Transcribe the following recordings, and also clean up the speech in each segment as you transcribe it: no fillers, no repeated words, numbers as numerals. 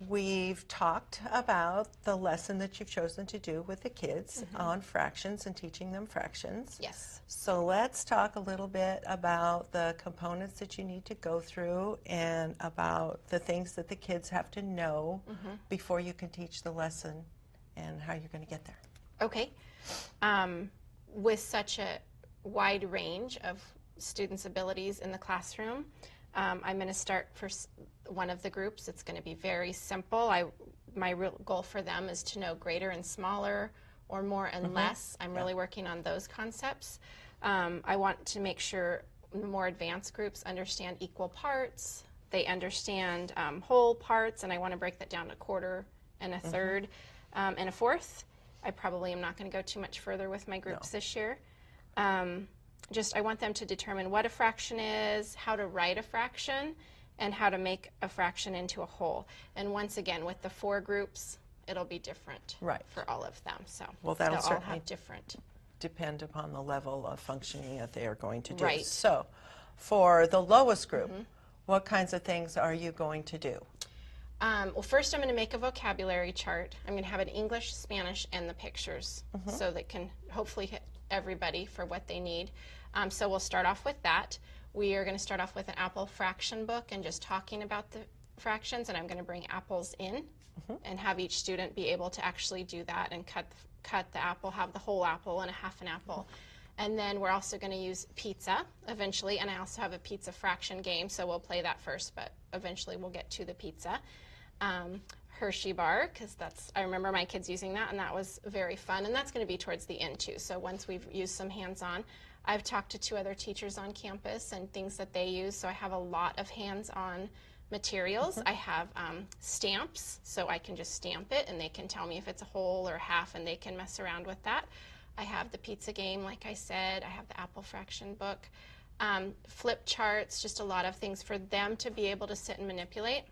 We've talked about the lesson that you've chosen to do with the kids on fractions and teaching them fractions. Yes. So let's talk a little bit about the components that you need to go through and about the things that the kids have to know before you can teach the lesson and how you're going to get there. Okay. With such a wide range of students' abilities in the classroom, I'm going to start for one of the groups. It's going to be very simple. My real goal for them is to know greater and smaller, or more and less. I'm really working on those concepts. I want to make sure the more advanced groups understand equal parts. They understand whole parts, and I want to break that down to quarter and a third and a fourth. I probably am not going to go too much further with my groups this year. I want them to determine what a fraction is, how to write a fraction, and how to make a fraction into a whole. And once again, with the 4 groups, it'll be different for all of them. So well, that'll they'll all have different. Depend upon the level of functioning that they are going to do. Right. So for the lowest group, what kinds of things are you going to do? Well, first I'm going to make a vocabulary chart. I'm going to have it English, Spanish, and the pictures so that can hopefully hit everybody for what they need. So we'll start off with that. We are going to start off with an apple fraction book and just talking about the fractions, and I'm going to bring apples in and have each student be able to actually do that and cut the apple, have the whole apple and a half an apple. And then we're also going to use pizza eventually, and I also have a pizza fraction game, so we'll play that first, but eventually we'll get to the pizza. Hershey bar, because I remember my kids using that, and that was very fun, and that's going to be towards the end too. So once we've used some hands-on, I've talked to 2 other teachers on campus and things that they use, so I have a lot of hands-on materials. I have stamps, so I can just stamp it, and they can tell me if it's a whole or a half, and they can mess around with that. I have the pizza game, like I said. I have the apple fraction book. Flip charts, just a lot of things for them to be able to sit and manipulate.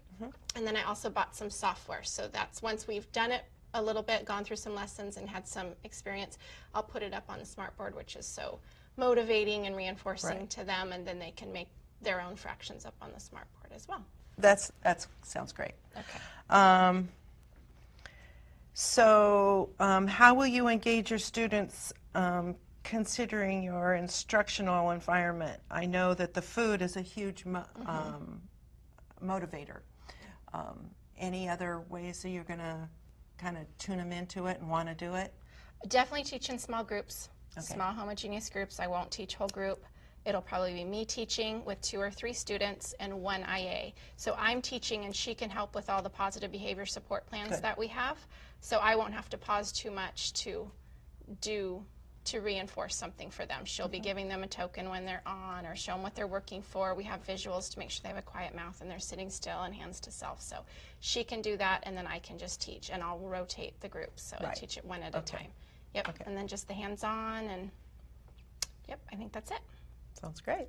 And then I also bought some software, so that's once we've done it a little bit, gone through some lessons and had some experience, I'll put it up on the smartboard, which is so motivating and reinforcing to them, and then they can make their own fractions up on the smartboard as well. That sounds great. Okay. How will you engage your students considering your instructional environment? I know that the food is a huge motivator. Any other ways that you're going to kind of tune them into it and want to do it? Definitely teach in small groups, small homogeneous groups. I won't teach whole group. It'll probably be me teaching with 2 or 3 students and 1 IA. So I'm teaching, and she can help with all the positive behavior support plans that we have. So I won't have to pause too much to reinforce something for them. She'll be giving them a token when they're on, or show them what they're working for. We have visuals to make sure they have a quiet mouth and they're sitting still and hands to self. So she can do that, and then I can just teach, and I'll rotate the groups. So I teach it one at a time. Yep. And then just the hands-on, and I think that's it. Sounds great.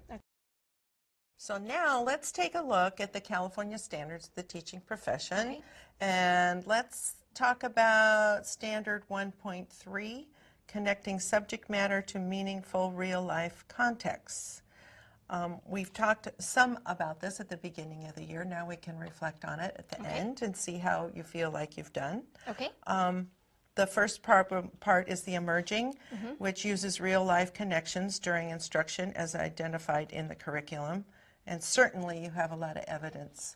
So now let's take a look at the California Standards of the Teaching Profession, and let's talk about Standard 1.3, connecting subject matter to meaningful real-life contexts. We've talked some about this at the beginning of the year. Now we can reflect on it at the end and see how you feel like you've done. Okay. The first part is the emerging, which uses real-life connections during instruction as identified in the curriculum. And certainly you have a lot of evidence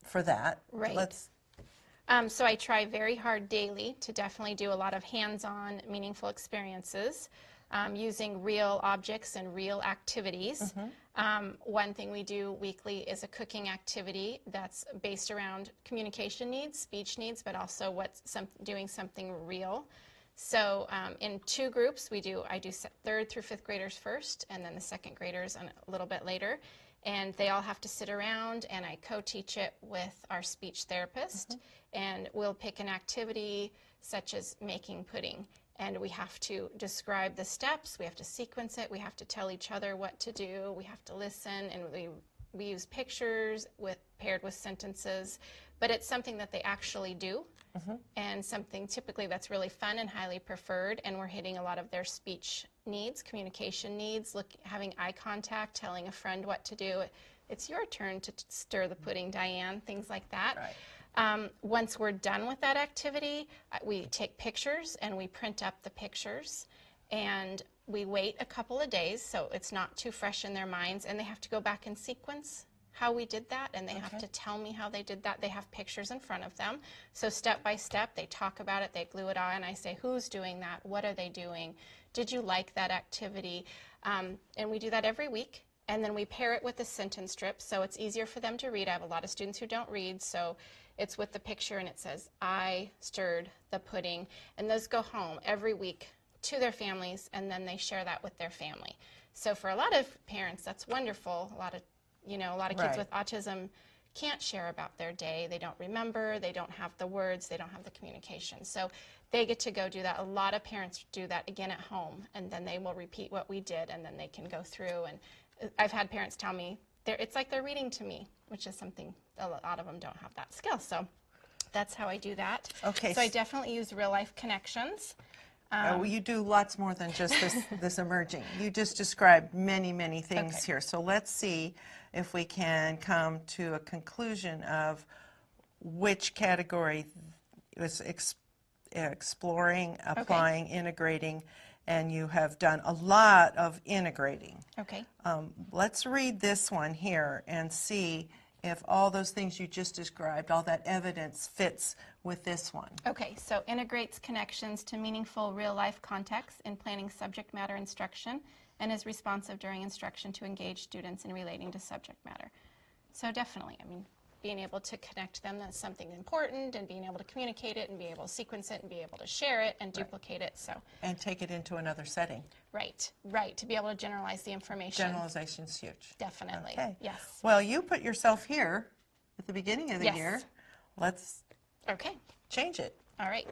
for that. Right. So I try very hard daily to definitely do a lot of hands-on, meaningful experiences using real objects and real activities. One thing we do weekly is a cooking activity that's based around communication needs, speech needs, but also doing something real. So in 2 groups, I do 3rd through 5th graders first, and then the 2nd graders a little bit later. And they all have to sit around, and I co-teach it with our speech therapist. And we'll pick an activity such as making pudding. And we have to describe the steps, we have to sequence it, we have to tell each other what to do, we have to listen, and we use pictures paired with sentences. But it's something that they actually do, and something typically that's really fun and highly preferred, and we're hitting a lot of their speech needs, communication needs, having eye contact, telling a friend what to do. It's your turn to stir the pudding, Diane, things like that. Once we're done with that activity, we take pictures and we print up the pictures, and we wait a couple of days so it's not too fresh in their minds, and they have to go back and sequence how we did that, and they have to tell me how they did that. They have pictures in front of them, so step by step they talk about it, they glue it on, and I say, who's doing that, what are they doing, did you like that activity? And we do that every week, and then we pair it with a sentence strip so it's easier for them to read. I have a lot of students who don't read, so it's with the picture and it says, I stirred the pudding, and those go home every week to their families, and then they share that with their family. So for a lot of parents, that's wonderful. A lot of kids with autism can't share about their day. They don't remember, they don't have the words, they don't have the communication. So they get to go do that. A lot of parents do that again at home, and then they will repeat what we did, and then they can go through. And I've had parents tell me, it's like they're reading to me, which is something a lot of them don't have that skill. So that's how I do that. Okay. So I definitely use real life connections. Well, you do lots more than just this emerging. You just described many, many things here. So let's see if we can come to a conclusion of which category was exploring, applying, integrating, and you have done a lot of integrating. Okay. Let's read this one here and see if all those things you just described, all that evidence fits with this one. Okay, so integrates connections to meaningful real-life contexts in planning subject matter instruction and is responsive during instruction to engage students in relating to subject matter. So definitely, I mean, being able to connect them, that's something important, and being able to communicate it and be able to sequence it and be able to share it and duplicate it. So. And take it into another setting. Right, to be able to generalize the information. Generalization's huge. Definitely, okay. Yes. Well, you put yourself here at the beginning of the Yes. year. Let's change it. All right.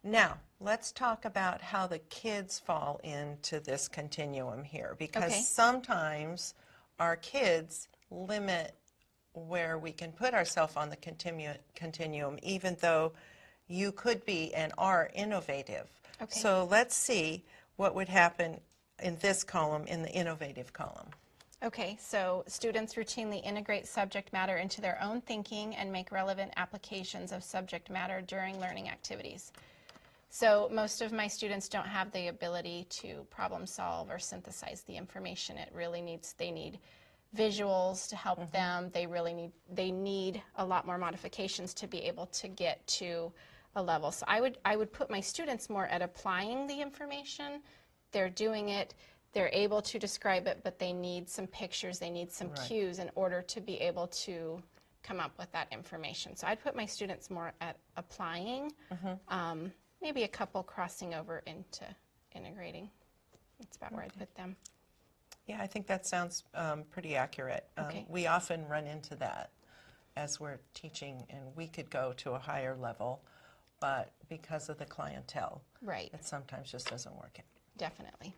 Now, let's talk about how the kids fall into this continuum here, because sometimes our kids limit where we can put ourselves on the continuum, even though you could be and are innovative. Okay. So let's see what would happen in this column, in the innovative column. Okay, so students routinely integrate subject matter into their own thinking and make relevant applications of subject matter during learning activities. So most of my students don't have the ability to problem solve or synthesize the information. They need visuals to help them. They need a lot more modifications to be able to get to a level. So I would put my students more at applying the information. They're doing it. They're able to describe it, but they need some pictures, they need some cues in order to be able to come up with that information. So I'd put my students more at applying, maybe a couple crossing over into integrating. That's about where I'd put them. Yeah, I think that sounds pretty accurate. We often run into that as we're teaching, and we could go to a higher level, but because of the clientele, it sometimes just doesn't work. Definitely.